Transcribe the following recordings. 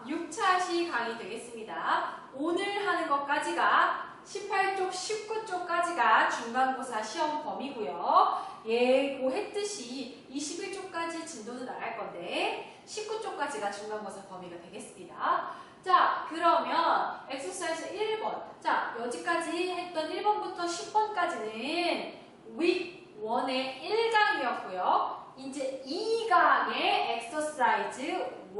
6차 시 강의 되겠습니다. 오늘 하는 것까지가 18쪽, 19쪽까지가 중간고사 시험 범위고요. 예고했듯이 21쪽까지 진도는 나갈 건데 19쪽까지가 중간고사 범위가 되겠습니다. 자, 그러면 엑서사이즈 1번. 자, 여기까지 했던 1번부터 10번까지는 week 1의 1강이었고요. 이제 2강의 엑서사이즈 1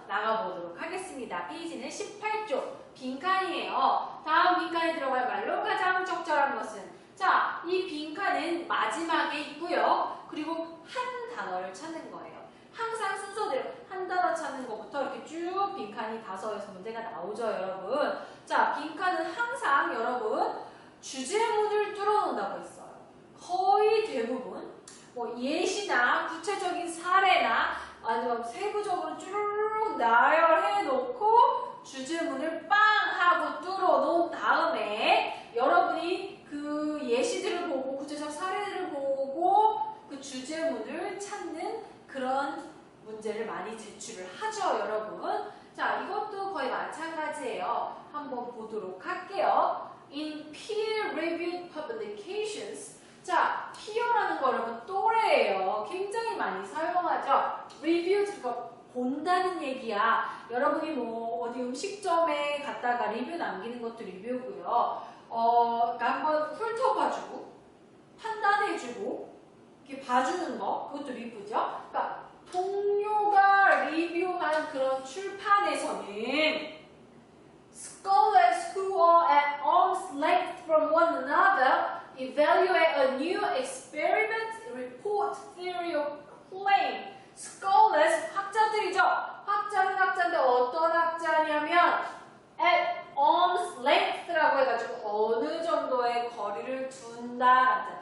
나가보도록 하겠습니다. 페이지는 18쪽 빈칸이에요. 다음 빈칸에 들어갈 말로 가장 적절한 것은, 자, 이 빈칸은 마지막에 있고요. 그리고 한 단어를 찾는 거예요. 항상 순서대로 한 단어 찾는 것부터 이렇게 쭉 빈칸이 다서에서 문제가 나오죠, 여러분. 자, 빈칸은 항상 여러분 주제문을 뚫어놓는다고 했어요. 거의 대부분 뭐 예시나 구체적인 사례나 아니면 세부적으로 쭉 나열해 놓고 주제문을 빵 하고 뚫어 놓은 다음에 여러분이 그 예시들을 보고 구체적 사례들을 보고 그 주제문을 찾는 그런 문제를 많이 제출을 하죠, 여러분. 자, 이것도 거의 마찬가지예요. 한번 보도록 할게요. In peer-reviewed publications, 자, peer라는 거 여러분 또래예요. 굉장히 많이 사용하죠. review, 그러니까 본다는 얘기야. 여러분이 뭐 어디 음식점에 갔다가 리뷰 남기는 것도 리뷰고요. 그러니까 한번 훑어봐주고 판단해주고 이렇게 봐주는 거, 그것도 리뷰죠. 그러니까 동료가 리뷰한 그런 출판에서는 scholars who are at arm's length from one another evaluate a new experiment, report, theory, or claim. scholars, 학자들이죠. 학자는 학자인데 어떤 학자냐면 at arm's length라고 해가지고 어느 정도의 거리를 둔다.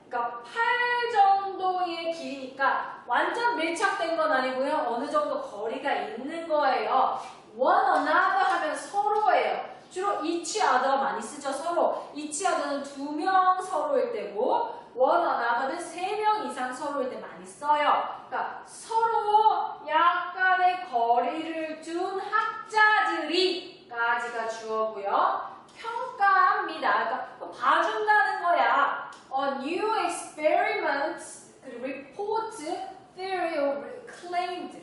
그러니까 팔 정도의 길이니까 완전 밀착된 건 아니고요. 어느 정도 거리가 있는 거예요. one another 하면 서로예요. 주로 each other 많이 쓰죠. 서로. each other는 2명 서로일 때고 one another는 3명 이상 서로일 때 많이 써요. 그러니까 서로 약간의 거리를 둔 학자들이 까지가 주어고요. 평가합니다. 그러니까 봐준다는 거야. New experiments, report, theory, or claimed.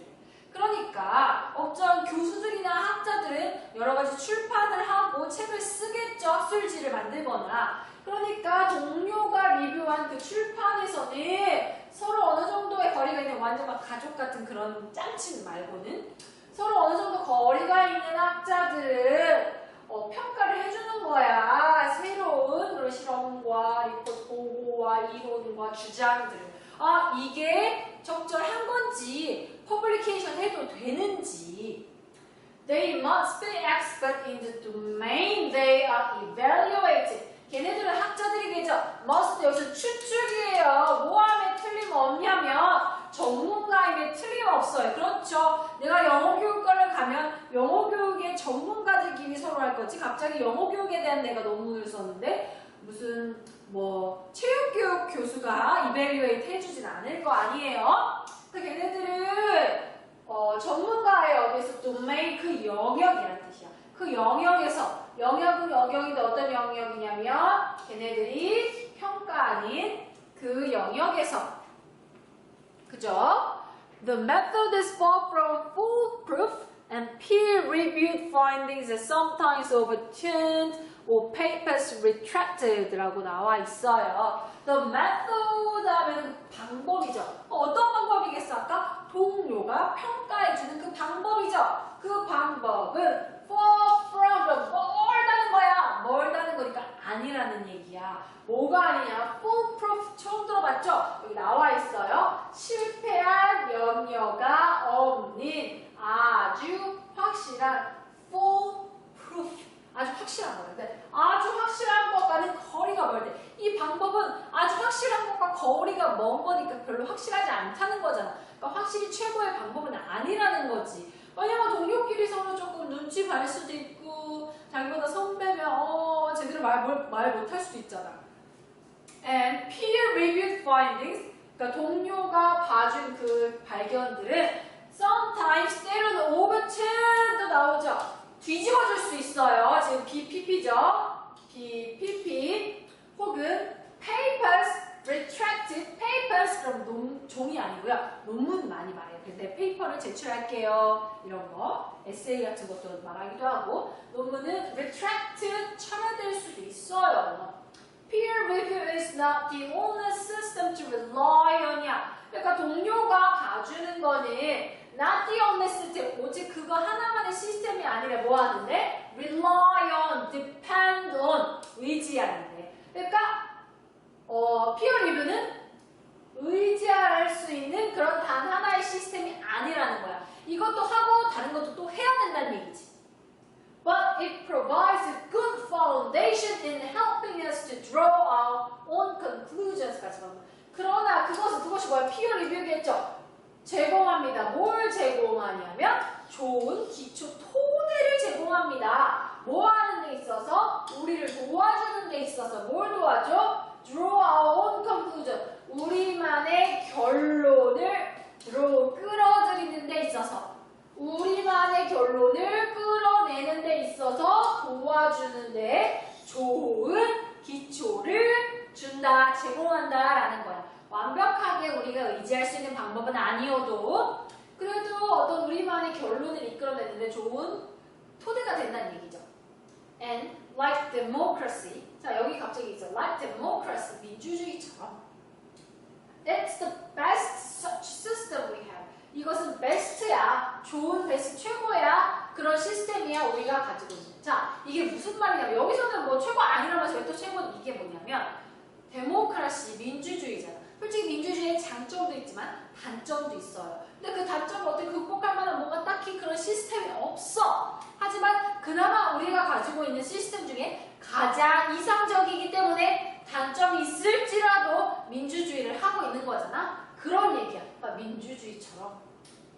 그러니까 어떤 교수들이나 학자들은 여러 가지 출판을 하고 책을 쓰겠죠. 학술지를 만들거나. 그러니까 동료가 리뷰한 그 출판에서는 서로 어느 정도의 거리가 있는, 완전 막 가족 같은 그런 짱친 말고는 서로 어느 정도 거리가 있는 학자들은 평가를 해주는 거야. 새로운 그런 실험과 리포트 보고와 이론과 주장들을. 아, 이게 적절한 건지, 퍼블리케이션 해도 되는지. They must be expert in the domain they are evaluating. 걔네들은 학자들이겠죠. must 여기서 추측이에요. 뭐함에 틀림없냐면 전문가임에 틀림없어요. 그렇죠. 내가 영어교육과를 가면 영어교육의 전문가들끼리 서로 할 거지. 갑자기 영어교육에 대한 내가 논문을 썼는데 무슨 뭐 체육교육 교수가 이벨리웨이트 해주진 않을 거 아니에요. 그러니까 걔네들은 전문가예요. 그래서 domain, 그 영역이란 뜻이야. 그 영역에서, 영역은 영역인데 어떤 영역이냐면 걔네들이 평가하는 그 영역에서, 그죠? The method is far from foolproof and peer-reviewed findings are sometimes overturned or papers retracted 라고 나와 있어요. The method 하면 방법이죠. 어떤 방법이겠어? 아까 동료가 평가해주는 그 방법이죠. 그 방법은 far from, 멀다는 거야. 멀다는 거니까 아니라는 얘기야. 뭐가 아니냐? foolproof 처음 들어봤죠? 여기 나와 있어요. 실패할 염려가 없는 아주 확실한 foolproof. 아주 확실한 거예요. 근데 아주 확실한 것과는 거리가 멀 때, 이 방법은 아주 확실한 것과 거리가 먼 거니까 별로 확실하지 않다는 거잖아. 그러니까 확실히 최고의 방법은 아니라는 거지. 왜냐면 동료끼리 서로 조금 눈치 발 수도 있고 자기보다 선배면 제대로 말 못할 수도 있잖아. And peer-reviewed findings, 그러니까 동료가 봐준 그 발견들은 sometimes 때로는 overturn도 나오죠. 뒤집어줄 수 있어요. 지금 BPP죠. BPP 혹은 papers, retracted papers 그럼 종이 아니고요. 논문 많이 말해요. 근데 페이퍼를 제출할게요. 이런 거 에세이 같은 것도 말하기도 하고 논문은 retracted 철회될 수도 있어요. Peer review is not the only system to rely on이야. 그러니까 동료가 봐주는 거는 not the only system, 오직 그거 하나만의 시스템이 아니라 뭐 하는데? rely on, depend on, 의지하는데. 그러니까 peer review는 의지할 수 있는 그런 단 하나의 시스템이 아니라는 거야. 이것도 하고 다른 것도 또 해야 된다는 얘기지. But it provides a good foundation in helping us to draw our own conclusions까지 보면. 그러나 그것이 뭐야? peer review겠죠? 제공합니다. 뭘 제공하냐면 좋은 기초 토대를 제공합니다. 뭐 하는 데 있어서? 우리를 도와주는 데 있어서 뭘 도와줘? Draw our own conclusion. 우리만의 결론을 끌어들이는 데 있어서 우리만의 결론을 끌어내는 데 있어서 도와주는데 좋은 기초를 준다, 제공한다라는 거야. 완벽하게 우리가 의지할 수 있는 방법은 아니어도 그래도 어떤 우리만의 결론을 이끌어내는데 좋은 토대가 된다는 얘기죠. And like democracy, 자 여기 갑자기 있어. Like democracy, 민주주의처럼. It's the best such system we have. 이것은 베스트야. 좋은 베스트, 최고야. 그런 시스템이야. 우리가 가지고 있는. 자, 이게 무슨 말이냐면 여기서는 뭐 최고 아니라면서 왜 또 최고는 이게 뭐냐면 데모크라시, 민주주의잖아. 솔직히 민주주의의 장점도 있지만 단점도 있어요. 근데 그 단점을 어떻게 극복할 만한 뭔가 딱히 그런 시스템이 없어. 하지만 그나마 우리가 가지고 있는 시스템 중에 가장 이상적이기 때문에 단점이 있을지라도 민주주의를 하고 있는 거잖아. 그런 얘기야. 그러니까 민주주의처럼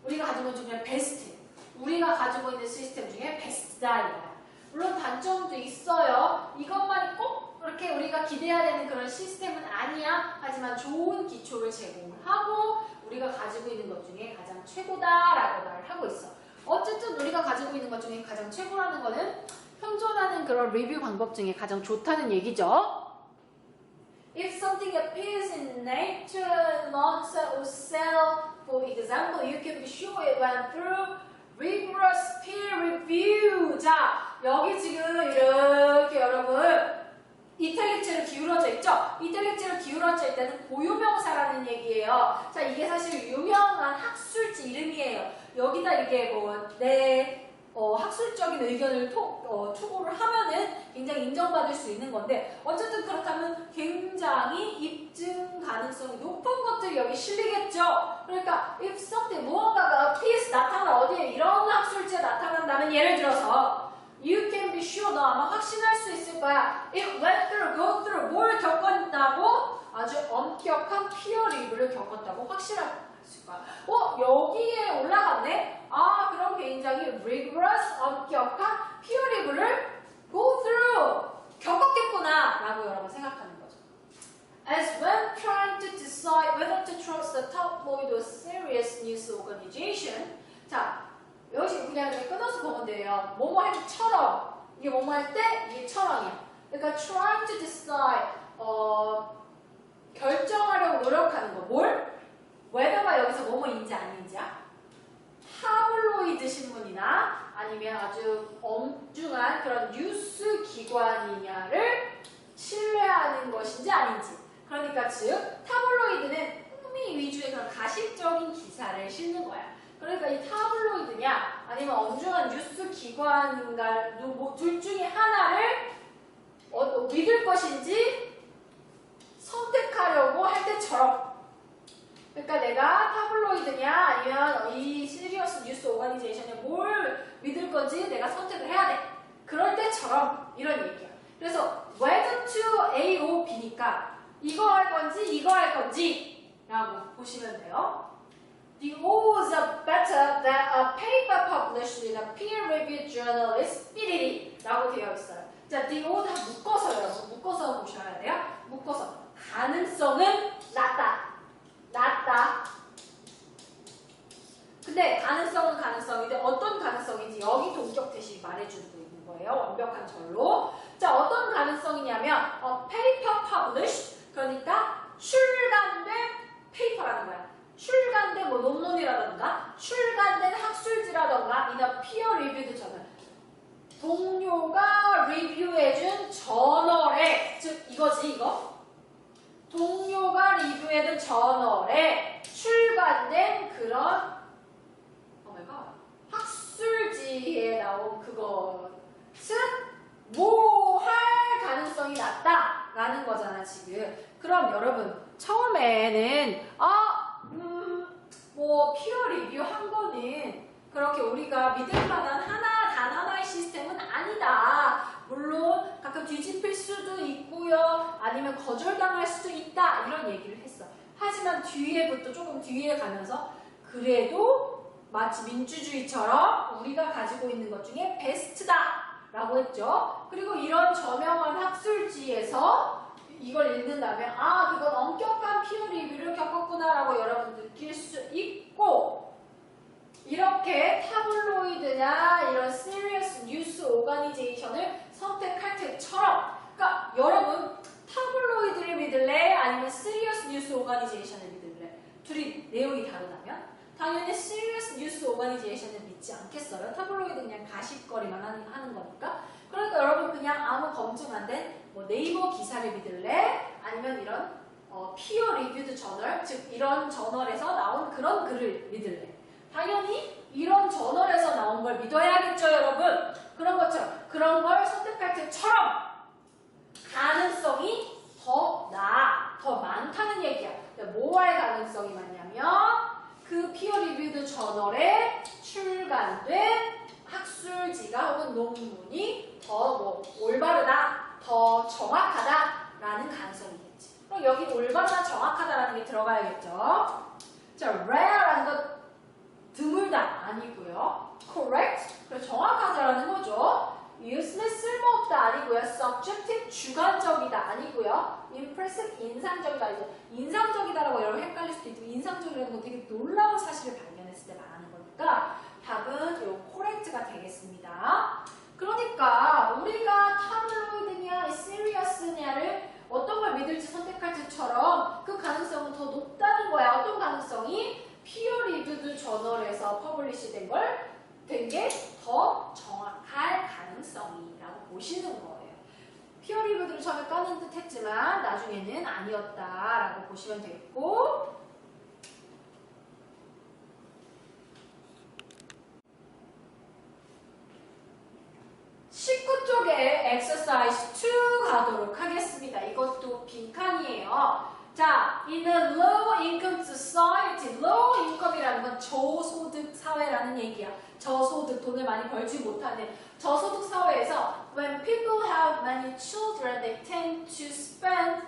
우리가 가지고 있는 중에 베스트. 우리가 가지고 있는 시스템 중에 베스트다 이거야. 물론 단점도 있어요. 이것만 꼭 그렇게 우리가 기대해야 되는 그런 시스템은 아니야. 하지만 좋은 기초를 제공을 하고 우리가 가지고 있는 것 중에 가장 최고다라고 말을 하고 있어. 어쨌든 우리가 가지고 있는 것 중에 가장 최고라는 거는 현존하는 그런 리뷰 방법 중에 가장 좋다는 얘기죠. If something appears in nature, monster or cell, for example, you can be sure it went through rigorous peer review. 자, 여기 지금 이렇게 여러분 이탈릭체로 기울어져 있죠? 이탈릭체로 기울어져 있다는 고유명사라는 얘기예요. 자, 이게 사실 유명한 학술지 이름이에요. 여기다 이게 뭐 내 학술적인 의견을 투고를 하면은 굉장히 인정받을 수 있는 건데 어쨌든 그렇다면 굉장히 입증 가능성이 높은 것들이 여기 실리겠죠? 그러니까 if something, 무언가가 appears, 나타나 어디에 이런 학술지에 나타난다면 예를 들어서 You can be sure, 너 아마 확신할 수 있을 거야. It went through, go through, 뭘 겪었다고? 아주 엄격한 피어 리뷰를 겪었다고 확실할 수 있을 거야. 여기에 올라갔네? 아, 그럼 굉장히 rigorous, 엄격한 피어 리뷰를 go through, 겪었겠구나 라고 여러분 생각하는 거죠. As when trying to decide whether to trust the tabloid or serious news organization, 자, 여기 그냥 끊어서 보면 돼요. 뭐뭐 할 때처럼 이게 뭐뭐 할 때 이게 처럼이야. 그러니까 trying to decide 결정하려고 노력하는 거. 뭘? whether가 여기서 뭐뭐인지 아닌지야. 타블로이드 신문이나 아니면 아주 엄중한 그런 뉴스 기관이냐를 신뢰하는 것인지 아닌지. 그러니까 즉 타블로이드는 흥미 위주의 그런 가식적인 기사를 실는 거야. 그러니까 이 타블로이드냐 아니면 엄중한 뉴스 기관인가 둘 중에 하나를 믿을 것인지 선택하려고 할 때처럼 그러니까 내가 타블로이드냐 아니면 이 시리어스 뉴스 오가니제이션에 뭘 믿을 건지 내가 선택을 해야 돼. 그럴 때처럼 이런 얘기야. 그래서 whether to A or B니까 이거 할 건지 이거 할 건지 라고 보시면 돼요. The odds are better than a paper published in a peer-reviewed journal is 삐리리 라고 되어 있어요. 자, the odd 다 묶어서 여러분 묶어서 보셔야 돼요. 묶어서 가능성은 낮다. 근데 가능성은 가능성인데 어떤 가능성인지 여기 동격 대시 말해주고 있는 거예요. 완벽한 절로. 자, 어떤 가능성이냐면 paper published, 그러니까 출간된 페이퍼라는 거야. 출간된 뭐 논문이라던가 출간된 학술지라던가 in a peer reviewed journal. 동료가 리뷰해준 저널에, 즉 이거지 이거. 동료가 리뷰해둔 저널에 출간된 그런 학술지에 나온 그것은 뭐 할 가능성이 낮다라는 거잖아 지금. 그럼 여러분 처음에는 뭐 피어 리뷰 한 거는 그렇게 우리가 믿을 만한 단 하나의 시스템은 아니다. 물론 가끔 뒤집힐 수도 있고요. 아니면 거절당할 수도 있다. 이런 얘기를 했어. 하지만 뒤에부터 조금 뒤에 가면서 그래도 마치 민주주의처럼 우리가 가지고 있는 것 중에 베스트다 라고 했죠. 그리고 이런 저명한 학술지에서 이걸 읽는다면 그건 엄격한 피어 리뷰를 겪었구나 라고 여러분 느낄 수 있고, 이렇게 타블로이드나 이런 시리어스 뉴스 오가니제이션을 선택할 때처럼, 그러니까 여러분 타블로이드를 믿을래? 아니면 시리어스 뉴스 오가니제이션을 믿을래? 둘이 내용이 다르다면 당연히 시리어스 뉴스 오가니제이션을 믿지 않겠어요? 타블로이드 그냥 가십거리만 하는 거니까. 그러니까 여러분 그냥 아무 검증 안 된 뭐 네이버 기사를 믿을래? 아니면 이런 피어 리뷰드 저널, 즉 이런 저널에서 나온 그런 글을 믿을래? 당연히 이런 저널에서 나온 걸 믿어야겠죠, 여러분? 그런 것처럼, 그런 걸 선택할 때처럼 가능성이 더 많다는 얘기야. 뭐 할 가능성이 많냐면 그 피어 리뷰드 저널에 출간된 학술지가 혹은 논문이 더 뭐 올바르다, 더 정확하다라는 가능성이겠지. 그럼 여기 올바르다, 정확하다라는 게 들어가야겠죠. 자, rare라는 건 드물다 아니고요. correct, 그래서 정확하다라는 거죠. useless, 쓸모없다 아니고요. subjective, 주관적이다 아니고요. impressive, 인상적이다 아니고, 인상적이다라고 여러분 헷갈릴 수도 있고, 인상적이라는 건 되게 놀라운 사실을 발견했을 때 말하는 거니까 답은 요 correct가 되겠습니다. 그러니까 우리가 타블로이드냐 시리어스냐를 어떤 걸 믿을지 선택할 때처럼 그 가능성은 더 높다는 거야. 어떤 가능성이? 피어 리뷰드 저널에서 퍼블리시 된 게 더 정확할 가능성이라고 보시는 거예요. 피어 리뷰드를 처음에 까는 듯 했지만 나중에는 아니었다라고 보시면 되겠고, 19쪽에 exercise 2 가도록 하겠습니다. 이것도 빈칸이에요. 자, in a low income society, low income이라는 건 저소득 사회라는 얘기야. 저소득, 돈을 많이 벌지 못하는 저소득 사회에서 when people have many children, they tend to spend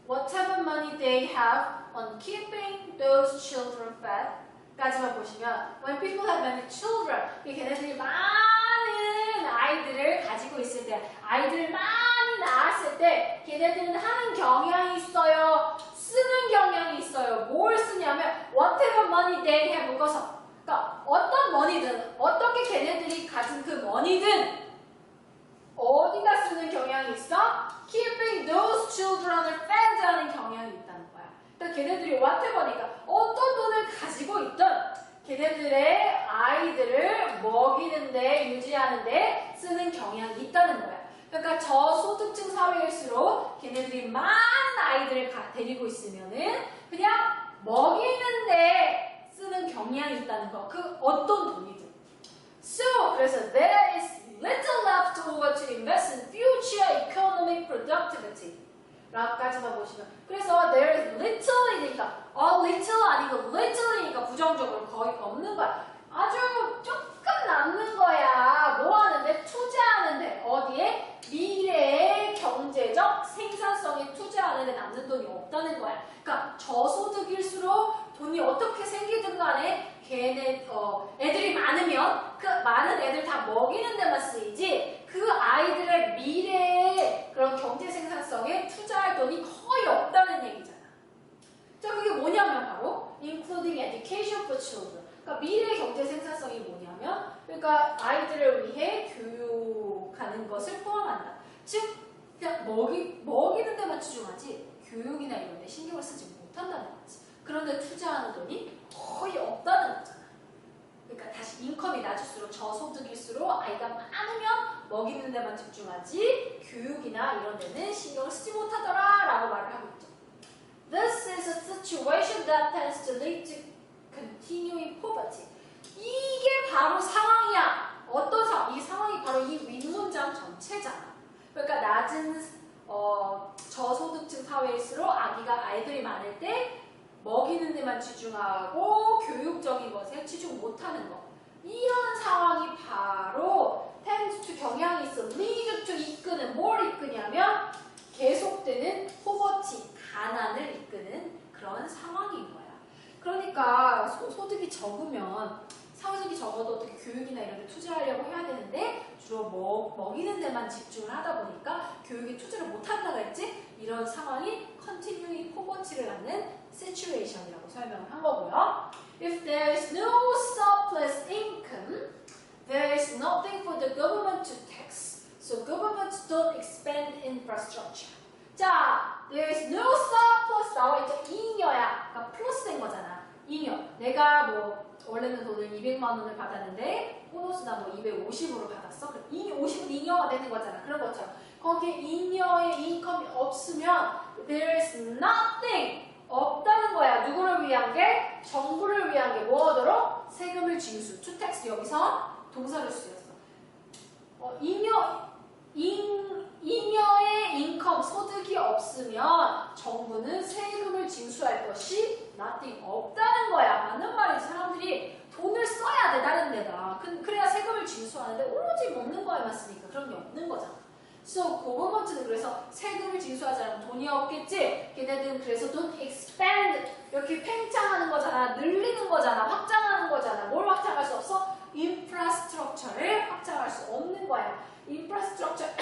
whatever money they have on keeping those children fed. 까지만 보시면 when people have many children, 걔네들이 많은 아이들을 가지고 있을 때, 아이들을 많이 낳았을 때 걔네들은 하는 경향이 있어요. 쓰는 경향이 있어요. 뭘 쓰냐면 whatever money they have 묶어서, 그러니까 어떤 머니든, 어떻게 걔네들이 가진 그 머니든 어디다 쓰는 경향이 있어? Keeping those children을 fed 하는 경향이 있다는 거야. 그러니까 걔네들이 whatever니까 어떤 돈을 가지고 있든 걔네들의 아이들을 먹이는데, 유지하는데 쓰는 경향이 있다는 거야. 그러니까 저소득층 사회일수록 걔네들이 많은 아이들을 데리고 있으면은 그냥 먹이는데 쓰는 경향이 있다는 거. 그 어떤 돈이든. So, 그래서 there is little left over to invest in future economic productivity. 라까지만 보시면, 그래서 there is little이니까 little 아니고 little이니까 부정적으로 거의 없는 거야. 아주 조금 남는 거야. 뭐 하는데? 투자하는데. 어디에? 미래의 경제적 생산성에 투자하는데 남는 돈이 없다는 거야. 그러니까 저소득일수록 돈이 어떻게 생기든 간에 애들이 많으면 그 많은 애들 다 먹이는 데만 쓰이지 그 아이들의 미래의 그런 경제 생산성에 투자할 돈이 거의 없다는 얘기잖아. 자, 그게 뭐냐면 바로 including education for children. 그러니까 미래 경제 생산성이 뭐냐면, 그러니까 아이들을 위해 교육하는 것을 포함한다. 즉, 그냥 먹이는 데만 치중하지 교육이나 이런 데 신경을 쓰지 못한다는 거지. 그런데 투자하는 돈이 거의 없다는 거잖아. 그러니까 다시 인컴이 낮을수록 저소득일수록 아이가 많으면 먹이는 데만 집중하지 교육이나 이런 데는 신경을 쓰지 못하더라 라고 말을 하고 있죠. This is a situation that tends to lead to continuing poverty. 이게 바로 상황이야. 어떤 상황? 이 상황이 바로 이 윗문장 전체잖아. 그러니까 낮은 저소득층 사회일수록 아이들이 많을 때 먹이는 데만 집중하고 교육적인 것에 집중 못하는 것. 이런 상황이 바로 tend to 경향이 있어. lead to 이끄는 뭘 이끄냐면 계속되는 poverty, 가난을 이끄는 그런 상황인 거야. 그러니까 소득이 적으면 사회적이 적어도 어떻게 교육이나 이런 데 투자하려고 해야 되는데 주로 먹이는 데만 집중을 하다 보니까 교육에 투자를 못한다고 했지? 이런 상황이 continuing poverty를 갖는 situation이라고 설명을 한 거고요. If there is no surplus income, there is nothing for the government to tax. So governments don't expand infrastructure. 자, there is no surplus 나와 있죠. 잉여야. 그러니까 플러스 된 거잖아. 잉여. 내가 뭐 원래는 돈을 200만 원을 받았는데 보너스나 뭐 250으로 받았어. 그럼 50은 잉여가 되는 거잖아. 그런 것처럼 거기에 잉여의 인컴이 없으면 there is nothing 없다는 거야. 누구를 위한 게? 정부를 위한 게 뭐하도록? 세금을 징수. to tax 여기서 동사를 쓰였어. 잉여의 인컴, 소득이 없으면 정부는 세금을 징수할 것이 nothing, 없다는 거야. 맞는 말이지. 사람들이 돈을 써야 돼, 다른 데다. 그래야 세금을 징수하는데 오로지 먹는 거에만 쓰니까 그런 게 없는 거잖아. So, government는 그래서 세금을 징수하지 않으면 돈이 없겠지? 걔네들은 그래서 don't expand, 이렇게 팽창하는 거잖아. 늘리는 거잖아. 확장하는 거잖아. 뭘 확장할 수 없어? infrastructure를 확장할 수 없는 거야. infrastructure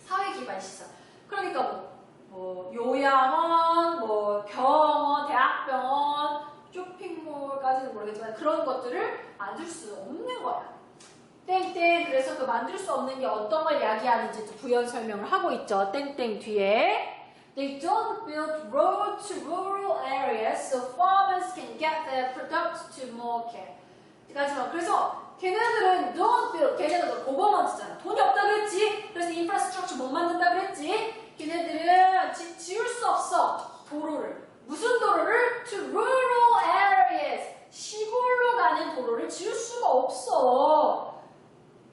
사회기반시설. 그러니까 뭐 요양원, 뭐 병원, 대학병원, 쇼핑몰까지는 모르겠지만 그런 것들을 만들 수 없는 거야. 땡땡. 그래서 그 만들 수 없는 게 어떤 걸 야기하는지 부연 설명을 하고 있죠. 땡땡 뒤에. They don't build road to rural areas so farmers can get their products to market. 그래서 걔네들은 don't build, 걔네들은 고버먼트잖아. 돈이 없다 그랬지. 그래서 인프라스트럭처 못 만든다 그랬지. 걔네들은 지을 수 없어. 도로를. 무슨 도로를? To rural areas. 시골로 가는 도로를 지을 수가 없어.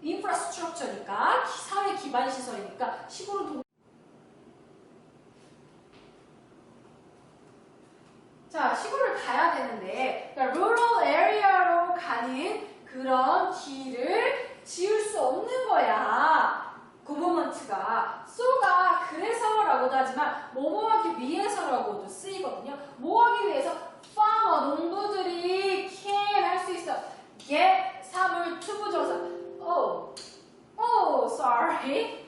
인프라스트럭처니까 사회 기반 시설이니까 시골은 자, 시골을 가야 되는데 그러니까 rural area로 가는 그런 길을 지을 수 없는 거야. government가. so가 그래서라고도 하지만 뭐뭐하기 위해서라고도 쓰이거든요. 뭐하기 위해서? farmer, 농부들이 can 할 수 있어. get, 사물, 투부정사. sorry.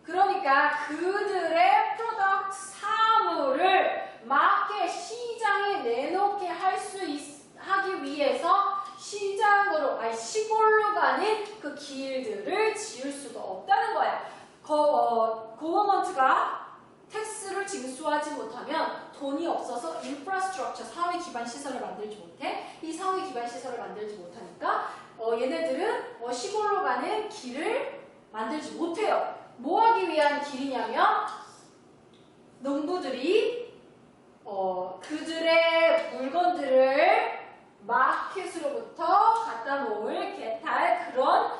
그러니까 그들의 프로덕트 사물을 마켓 시장에 내놓게 하기 위해서 시골로 가는 그 길들을 지을 수가 없다는 거야. 고버먼트가 텍스를 징수하지 못하면 돈이 없어서 인프라스트럭처, 사회 기반 시설을 만들지 못해. 이 사회 기반 시설을 만들지 못하니까 얘네들은 시골로 가는 길을 만들지 못해요. 뭐 하기 위한 길이냐면 농부들이 그들의 물건들을 마켓으로부터 갖다 놓을 개탈 그런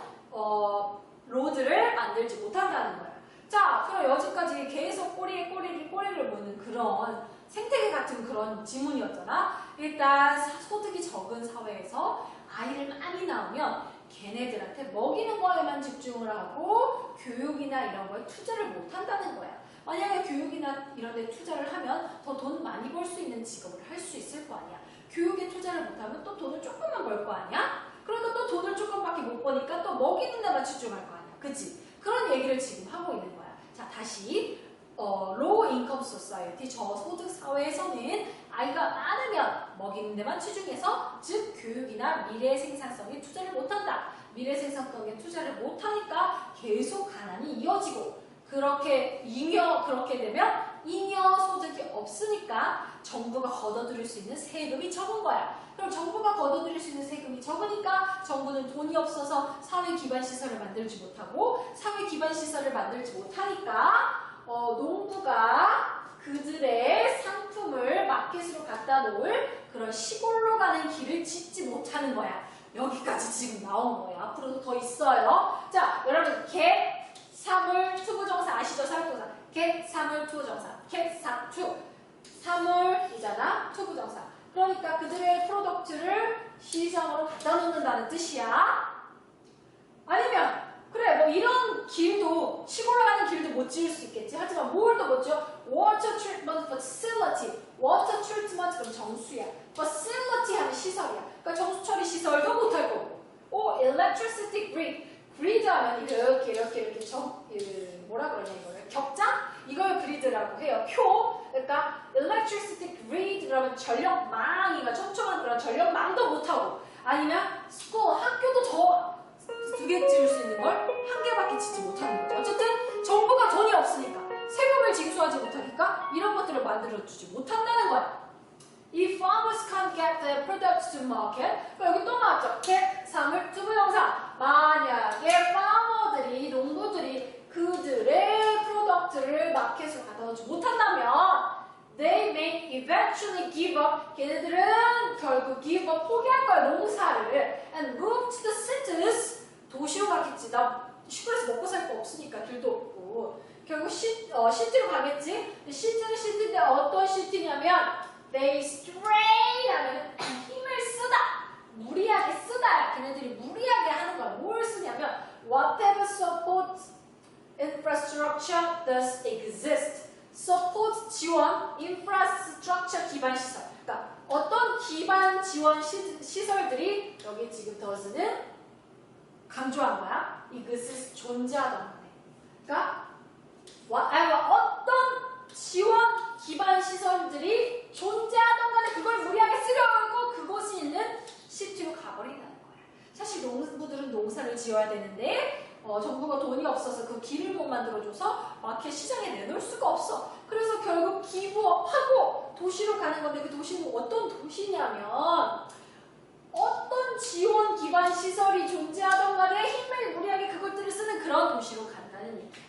로드를 만들지 못한다는 거야. 자, 그럼 여기까지 계속 꼬리를 무는 그런 생태계 같은 그런 지문이었잖아. 일단 소득이 적은 사회에서 아이를 많이 낳으면 걔네들한테 먹이는 거에만 집중을 하고 교육이나 이런 거에 투자를 못 한다는 거야. 만약에 교육이나 이런 데 투자를 하면 더 돈 많이 벌 수 있는 직업을 할 수 있을 거 아니야. 교육에 투자를 못하면 또 돈을 조금만 벌 거 아니야? 그러니까 또 돈을 조금밖에 못 버니까 또 먹이는 데만 집중할 거 아니야. 그치? 그런 얘기를 얘기를 지금 하고 있는 거야. 자, 다시 low income society, 저소득 사회에서는 아이가 많으면 먹이는 데만 치중해서, 즉 교육이나 미래 생산성에 투자를 못한다. 미래 생산성에 투자를 못하니까 계속 가난이 이어지고, 그렇게 되면 잉여 소득이 없으니까 정부가 걷어들일 수 있는 세금이 적은 거야. 그럼 정부가 걷어들일 수 있는 세금이 적으니까 정부는 돈이 없어서 사회 기반 시설을 만들지 못하고, 사회 기반 시설을 만들지 못하니까 농부가 그들의 상품을 마켓으로 갖다 놓을 그런 시골로 가는 길을 짓지 못하는 거야. 여기까지 지금 나온 거예요. 앞으로도 더 있어요. 자, 여러분 개, 사물, 투부정사 아시죠? 사물동사. 개, 사물, 투부정사. 개, 사, 투. 사물이잖아. 투부정사. 그러니까 그들의 프로덕트를 시장으로 갖다 놓는다는 뜻이야. 아니면 그래, 뭐 이런 길도, 시골로 가는 길도 못 지을 수 있겠지. 하지만 뭘 또 못 지어? Water treatment facility. Water treatment 그럼 정수야. Facility 하면 시설이야. 그러니까 정수 처리 시설도 못할 거고. Electricity grid. grid 하면 이렇게 뭐라 그러냐 이거를. 격장? 이걸 그리드라고 해요. 표. 그러니까 electricity grid 그러면 전력망이가 촘촘한 그런 전력망도 못하고, 아니면 school, 학교도 더 두 개 지을 수 있는 걸 한 개밖에 짓지 못하는 거죠. 어쨌든 정부가 돈이 없으니까, 세금을 징수하지 못하니까 이런 것들을 만들어주지 못한다는 거야. If farmers can't get their products to market, 여기 또 나왔죠. 개, 사물, 투부정사. 만약에 파머들이, 농부들이 그들의 프로덕트를 마켓으로 갖다 놓지 못한다면 they may eventually give up. 걔네들은 결국 give up, 포기할 거야, 농사를. And move to the cities. 도시로 가겠지. 나 시골에서 먹고 살 거 없으니까, 길도 없고. 결국 시티로 가겠지. 시티는 시티인데 어떤 시티냐면 they strain 하면 힘을 쓰다. 무리하게 쓰다. 걔네들이 무리하게 하는 거야. 뭘 쓰냐면 whatever support infrastructure does exist. support 지원, infrastructure 기반 시설. 그러니까 어떤 기반 지원 시설들이 여기 지금 does는 강조한 거야. 이것을 존재하던 거네. 그러니까 whatever 어떤 지원 기반 시설들이 존재하던 간에 그걸 무리하게 쓰려고 그곳이 있는 시티로 가버린다는 거야. 사실 농부들은 농사를 지어야 되는데 정부가 돈이 없어서 그 길을 못 만들어줘서 마켓 시장에 내놓을 수가 없어. 그래서 결국 기부업하고 도시로 가는 건데, 그 도시는 어떤 도시냐면 어떤 지원 기반 시설이 존재하던 간에 힘을 무리하게 그것들을 쓰는 그런 도시로 간다는 얘기.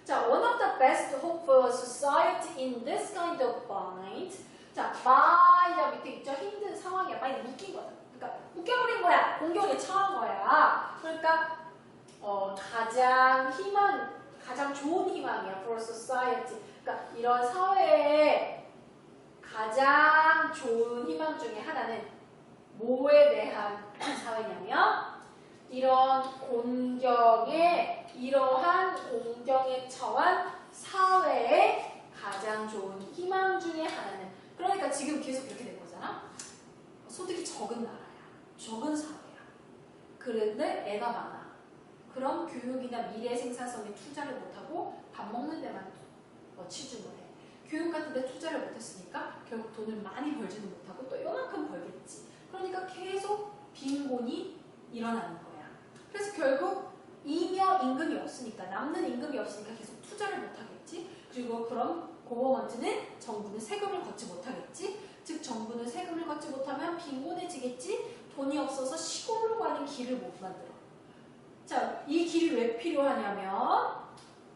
자, one of the best hope for society in this kind of bind. 자, bind야 밑에 있죠? 힘든 상황이야. 많이 묶인 거야. 그러니까 묶여버린 거야. 공격에 처한 거야. 그러니까 가장 좋은 희망이야. for society. 그러니까 이런 사회에 가장 좋은 희망 중에 하나는 뭐에 대한 사회냐면 이러한 공경에 처한 사회의 가장 좋은 희망 중에 하나는, 그러니까 지금 계속 이렇게 된 거잖아. 소득이 적은 나라야. 적은 사회야. 그런데 애가 많아. 그럼 교육이나 미래 생산성에 투자를 못하고 밥 먹는 데만 치중을 해. 교육 같은 데 투자를 못했으니까 결국 돈을 많이 벌지는 못하고 또 요만큼 벌겠지. 그러니까 계속 빈곤이 일어나는 거야. 그래서 결국 잉여 임금이 없으니까, 남는 임금이 없으니까 계속 투자를 못하겠지. 그리고 그럼 고버먼트는, 정부는 세금을 걷지 못하겠지. 즉 정부는 세금을 걷지 못하면 빈곤해지겠지. 돈이 없어서 시골로 가는 길을 못 만들어. 자, 이 길이 왜 필요하냐면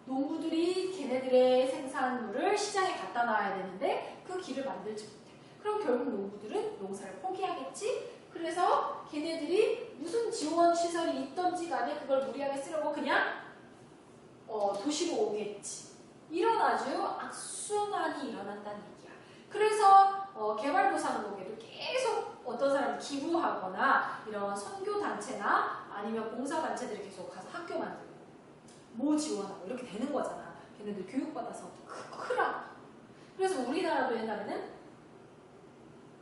농부들이 걔네들의 생산물을 시장에 갖다 놔야 되는데 그 길을 만들지 못해. 그럼 결국 농부들은 농사를 포기하겠지. 그래서 걔네들이 무슨 지원 시설이 있던지 간에 그걸 무리하게 쓰려고 그냥 도시로 오겠지. 이런 아주 악순환이 일어난다는 얘기야. 그래서 개발도상국에도 계속 어떤 사람이 기부하거나 이런 선교단체나 아니면 봉사단체들이 계속 가서 학교 만들고 뭐 지원하고 이렇게 되는 거잖아. 걔네들 교육받아서 크라고. 그래서 우리나라도 옛날에는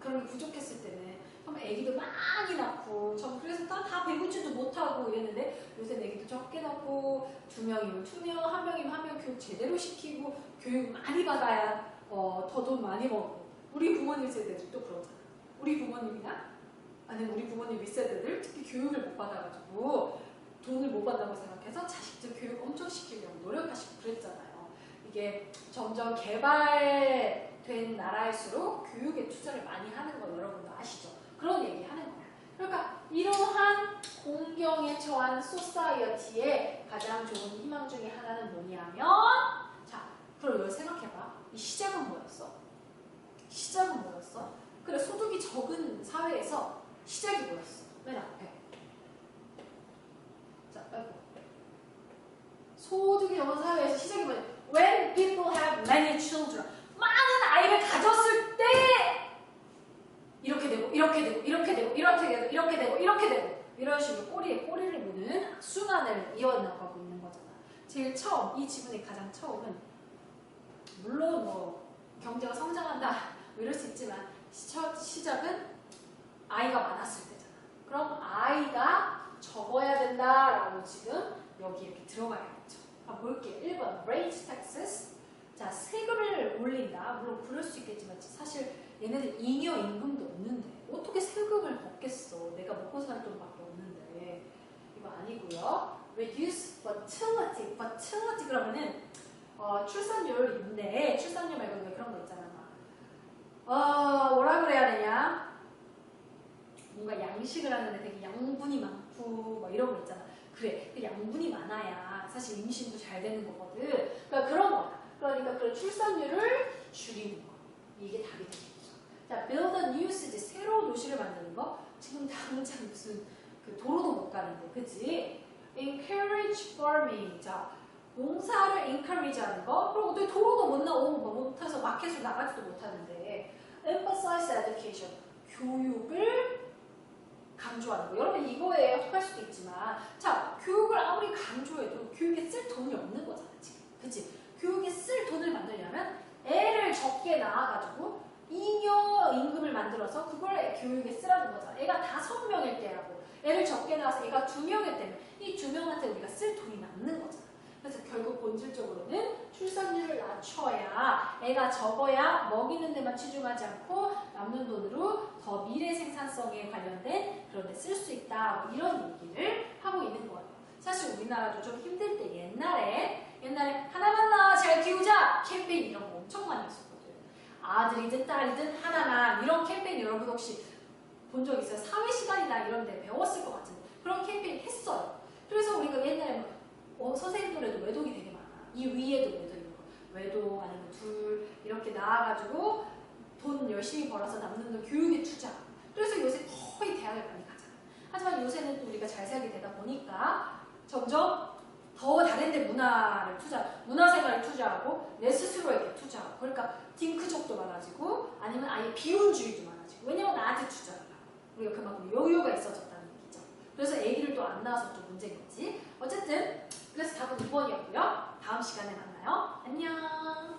그런 게 부족했을 때는 하면 애기도 많이 낳고 전 그래서 다 배우지도 못하고 이랬는데 요새 애기도 적게 낳고 2명이면 2명, 1명이면 1명 교육 제대로 시키고 교육 많이 받아야 더 돈 많이 벌고 우리 부모님 세대들도 그러잖아. 우리 부모님이나 아니면 우리 부모님 윗세대들 특히 교육을 못 받아가지고 돈을 못 받는다고 생각해서 자식들 교육 엄청 시키려고 노력하시고 그랬잖아요. 이게 점점 개발된 나라일수록 교육에 투자를 많이 하는 거 여러분도 아시죠? 그런 얘기 하는 거야. 그러니까 이러한 공경에 처한 소사이어티의 가장 좋은 희망 중에 하나는 뭐냐면 자, 그럼 이걸 생각해봐. 이 시작은 뭐였어? 시작은 뭐였어? 그래, 소득이 적은 사회에서 시작이 뭐였어? 맨 앞에. 자, 아이고. 소득이 적은 사회에서 시작이 뭐냐? When people have many children. 많은 아이를 가졌을 때 이렇게 되고 이렇게 되고 이렇게 되고 이렇게 되고 이렇게 되고 이렇게 되고 이런 식으로 꼬리에 꼬리를 무는 순환을 이어나가고 있는 거잖아. 제일 처음 이 지분의 가장 처음은 물론 뭐 경제가 성장한다 뭐 이럴 수 있지만 시작은 아이가 많았을 때잖아. 그럼 아이가 적어야 된다라고 지금 여기 이렇게 들어가야겠죠. 한번 볼게요. 1번 raise taxes. 자, 세금을 올린다. 물론 그럴 수 있겠지만 사실 얘네들 잉여 임금도 없는데 어떻게 세금을 걷겠어. 내가 먹고 사는 돈밖에 없는데. 이거 아니고요. reduce fertility. fertility 그러면은 출산율 있네. 출산율 말고 왜 그런 거 있잖아. 뭐라 그래야 되냐. 뭔가 양식을 하는데 되게 양분이 많고 막 이런 거 있잖아. 그래, 그 양분이 많아야 사실 임신도 잘 되는 거거든. 그러니까 그런 거야. 그러니까 그런 출산율을 줄이는 거. 이게 답이 되겠죠. 자, build a new city. 새로운 도시를 만드는 거. 지금 당장 무슨 그 도로도 못 가는데, 그치? encourage farming. 자, 농사를 encourage 하는 거. 그리고 또 도로도 못 나오고 못해서 마켓으로 나가지도 못하는데 emphasize education. 교육을 강조하는 거. 여러분 이거에 합할 수도 있지만 자, 교육을 아무리 강조해도 교육에 쓸 돈이 없는 거잖아 지금. 그치? 교육에 쓸 돈을 만들려면 애를 적게 낳아가지고 잉여 임금을 만들어서 그걸 교육에 쓰라는 거잖아. 애가 5명일 때라고 애를 적게 낳아서 애가 2명일 때면 이 2명한테 우리가 쓸 돈이 남는 거잖아. 그래서 결국 본질적으로는 출산율을 낮춰야 애가 적어야 먹이는 데만 치중하지 않고 남는 돈으로 더 미래 생산성에 관련된 그런 데 쓸 수 있다. 뭐 이런 얘기를 하고 있는 거예요. 사실 우리나라도 좀 힘들 때 옛날에 하나만 낳아 잘 키우자 캠페인 이런 거 엄청 많이 했었거든. 아들이든 딸이든 하나만 이런 캠페인 여러분 혹시 본 적 있어요? 사회시간이나 이런 데 배웠을 것 같은데 그런 캠페인 했어요. 그래서 우리가 옛날에 선생님들에도 외동이 되게 많아. 이 위에도 외도 있는 거. 외도 아니면 둘 이렇게 나와가지고 돈 열심히 벌어서 남는 돈 교육에 투자. 그래서 요새 거의 대학을 많이 가잖아. 하지만 요새는 또 우리가 잘 살게 되다 보니까 점점 더 다른 데 문화생활에 투자하고 내 스스로에게 투자하고 그러니까 딩크족도 많아지고 아니면 아예 비혼주의도 많아지고 왜냐면 나한테 투자를 하고 우리가 그만큼 여유가 있어졌다는 얘기죠. 그래서 애기를 또 안 낳아서 좀 문제겠지. 어쨌든 그래서 답은 2번이었고요. 다음 시간에 만나요. 안녕.